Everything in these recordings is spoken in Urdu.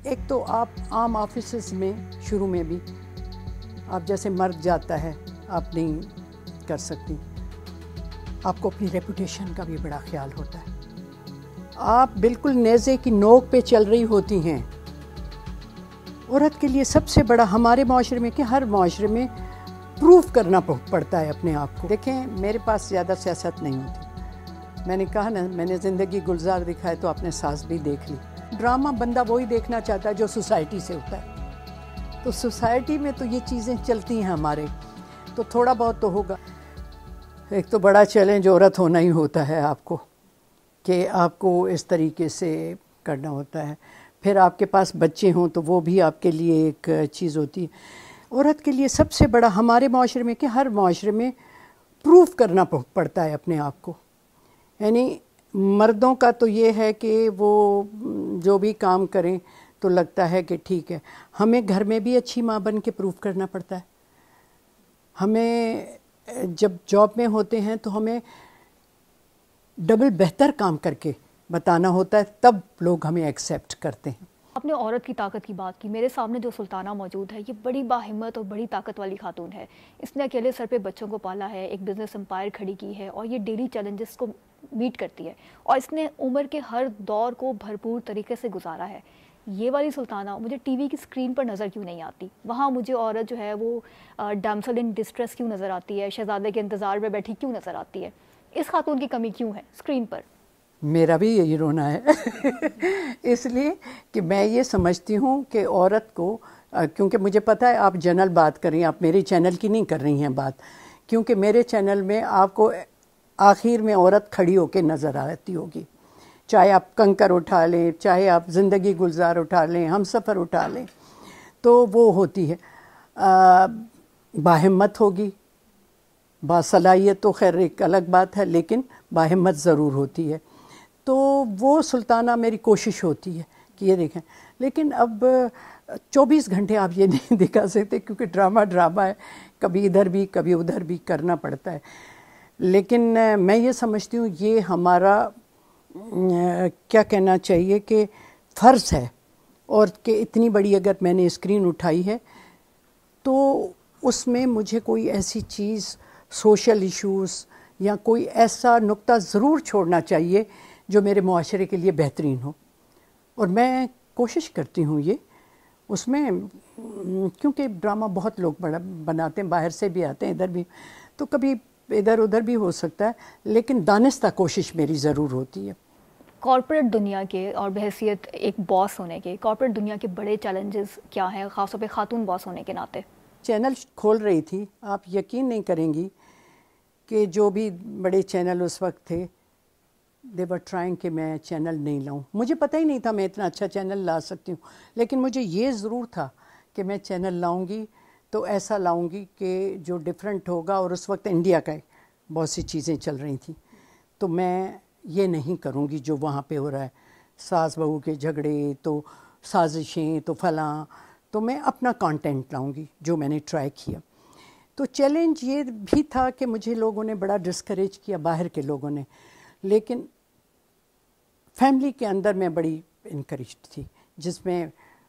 ایک تو آپ عام آفیسز میں شروع میں بھی آپ جیسے مرد جاتا ہے آپ نہیں کر سکتی، آپ کو اپنی ریپوٹیشن کا بھی بڑا خیال ہوتا ہے، آپ بالکل نیزے کی نوک پہ چل رہی ہوتی ہیں۔ عورت کے لیے سب سے بڑا ہمارے معاشرے میں کہ ہر معاشرے میں پروف کرنا پڑتا ہے اپنے آپ کو۔ دیکھیں میرے پاس زیادہ سیاست نہیں ہوتی، میں نے کہا نا میں نے زندگی گلزار دکھائے تو آپ نے ساز بھی دیکھ لی۔ ڈرامہ بندہ وہی دیکھنا چاہتا ہے جو سوسائٹی سے ہوتا ہے، تو سوسائٹی میں تو یہ چیزیں چلتی ہیں ہمارے، تو تھوڑا بہت تو ہوگا۔ ایک تو بڑا چیلنج عورت ہونا ہی ہوتا ہے آپ کو، کہ آپ کو اس طریقے سے کرنا ہوتا ہے، پھر آپ کے پاس بچے ہوں تو وہ بھی آپ کے لیے ایک چیز ہوتی ہے۔ عورت کے لیے سب سے بڑا ہمارے معاشرے میں کہ ہر معاشرے میں پروف کرنا پڑتا ہے اپنے آپ کو، یعنی مردوں کا تو یہ ہے کہ وہ جو بھی کام کریں تو لگتا ہے کہ ٹھیک ہے، ہمیں گھر میں بھی اچھی ماں بن کے پروف کرنا پڑتا ہے، ہمیں جب جاب میں ہوتے ہیں تو ہمیں ڈبل بہتر کام کر کے بتانا ہوتا ہے، تب لوگ ہمیں ایکسیپٹ کرتے ہیں۔ آپ نے عورت کی طاقت کی بات کی، میرے سامنے جو سلطانہ موجود ہے یہ بڑی باہمت اور بڑی طاقت والی خاتون ہے۔ اس نے اکیلے سر پہ بچوں کو پالا ہے، ایک بزنس امپائر کھڑی کی ہے اور یہ ڈیلی چیلنجز کو میٹ کرتی ہے، اور اس نے عمر کے ہر دور کو بھرپور طریقے سے گزارا ہے۔ یہ والی سلطانہ مجھے ٹی وی کی اسکرین پر نظر کیوں نہیں آتی؟ وہاں مجھے عورت جو ہے وہ ڈیمسل ان ڈسٹریس کیوں نظر آتی ہے، شہزادے کے انتظار میں بیٹھی کیوں نظر آتی ہے؟ اس خاتون کی کمی کیوں ہے اسکرین پر؟ میرا بھی یہی رونا ہے اس لیے کہ میں یہ سمجھتی ہوں کہ عورت کو، کیونکہ مجھے پتہ ہے آپ جنرل بات کر رہی ہیں، آپ میرے چینل کی نہیں کر رہی ہیں بات، کیونکہ میرے چینل میں آپ کو آخر میں عورت کھڑی ہو کے نظر آتی ہوگی، چاہے آپ کنکر اٹھا لیں، چاہے آپ زندگی گلزار اٹھا لیں، ہم سفر اٹھا لیں، تو وہ ہوتی ہے باہمت ہوگی، باصلاحیت تو خیر ایک الگ بات ہے، لیکن باہمت ضرور ہوتی ہے۔ تو وہ سلطانہ میری کوشش ہوتی ہے کہ یہ دیکھیں، لیکن اب 24 گھنٹے آپ یہ نہیں دکھا سکتے کیونکہ ڈرامہ ہے، کبھی ادھر بھی کبھی ادھر بھی کرنا پڑتا ہے، لیکن میں یہ سمجھتی ہوں یہ ہمارا کیا کہنا چاہیے کہ فرض ہے، اور کہ اتنی بڑی اگر میں نے اسکرین اٹھائی ہے تو اس میں مجھے کوئی ایسی چیز، سوشل ایشوز یا کوئی ایسا نقطہ ضرور چھوڑنا چاہیے جو میرے معاشرے کے لیے بہترین ہو، اور میں کوشش کرتی ہوں یہ اس میں، کیونکہ ڈرامہ بہت لوگ بناتے ہیں، باہر سے بھی آتے ہیں، ادھر بھی، تو کبھی ادھر ادھر بھی ہو سکتا ہے، لیکن دانستہ کوشش میری ضرور ہوتی ہے۔ کارپوریٹ دنیا کے اور بحیثیت ایک باس ہونے کے، کارپوریٹ دنیا کے بڑے چیلنجز کیا ہیں، خاص طور پہ خاتون باس ہونے کے ناطے؟ چینل کھول رہی تھی، آپ یقین نہیں کریں گی کہ جو بھی بڑے چینل اس وقت تھے دے ور ٹرائنگ کہ میں چینل نہیں لاؤں، مجھے پتہ ہی نہیں تھا میں اتنا اچھا چینل لا سکتی ہوں، لیکن مجھے یہ ضرور تھا کہ میں چینل لاؤں گی تو ایسا لاؤں گی کہ جو ڈیفرنٹ ہوگا، اور اس وقت انڈیا کا بہت سی چیزیں چل رہی تھیں، تو میں یہ نہیں کروں گی جو وہاں پہ ہو رہا ہے، ساس بہو کے جھگڑے، تو سازشیں، تو فلاں، تو میں اپنا کانٹینٹ لاؤں گی جو میں نے ٹرائی کیا۔ تو چیلنج یہ بھی تھا کہ مجھے لوگوں نے بڑا ڈسکریج کیا، باہر کے لوگوں نے، لیکن فیملی کے اندر میں بڑی انکریجڈ تھی، جس میں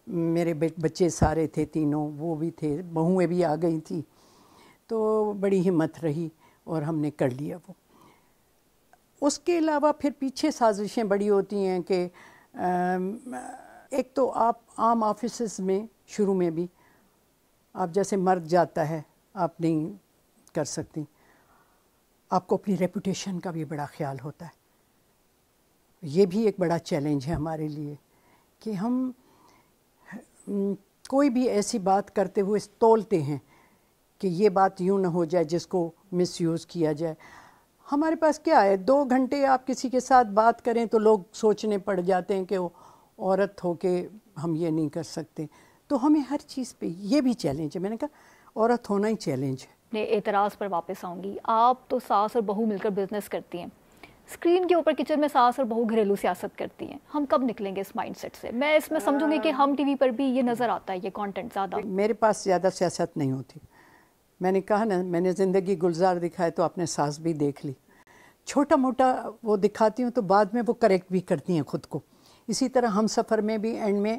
میرے بچے سارے تھے، تینوں، وہ بھی تھے، بہویں بھی آ گئی تھیں، تو بڑی ہمت رہی اور ہم نے کر لیا وہ۔ اس کے علاوہ پھر پیچھے سازشیں بڑی ہوتی ہیں کہ ایک تو آپ عام آفیسز میں شروع میں بھی آپ جیسے مرد جاتا ہے آپ نہیں کر سکتی، آپ کو اپنی ریپوٹیشن کا بھی بڑا خیال ہوتا ہے، یہ بھی ایک بڑا چیلنج ہے ہمارے لیے کہ ہم کوئی بھی ایسی بات کرتے ہوئے تولتے ہیں کہ یہ بات یوں نہ ہو جائے جس کو مس یوز کیا جائے۔ ہمارے پاس کیا ہے، 2 گھنٹے آپ کسی کے ساتھ بات کریں تو لوگ سوچنے پڑ جاتے ہیں کہ وہ عورت ہو کے ہم یہ نہیں کر سکتے، تو ہمیں ہر چیز پہ یہ بھی چیلنج ہے۔ میں نے کہا عورت ہونا ہی چیلنج ہے۔ میں اعتراض پر واپس آؤں گی، آپ تو ساس اور بہو مل کر بزنس کرتی ہیں، اسکرین کے اوپر کچن میں ساس اور بہو گھریلو سیاست کرتی ہیں، ہم کب نکلیں گے اس مائنڈ سیٹ سے؟ میں اس میں سمجھوں گی کہ ہم ٹی وی پر بھی یہ نظر آتا ہے، یہ کانٹینٹ زیادہ۔ میرے پاس زیادہ سیاست نہیں ہوتی، میں نے کہا نا میں نے زندگی گلزار دکھائے تو آپ نے ساس بھی دیکھ لی، چھوٹا موٹا وہ دکھاتی ہوں تو بعد میں وہ کریکٹ بھی کرتی ہیں خود کو۔ اسی طرح ہم سفر میں بھی اینڈ میں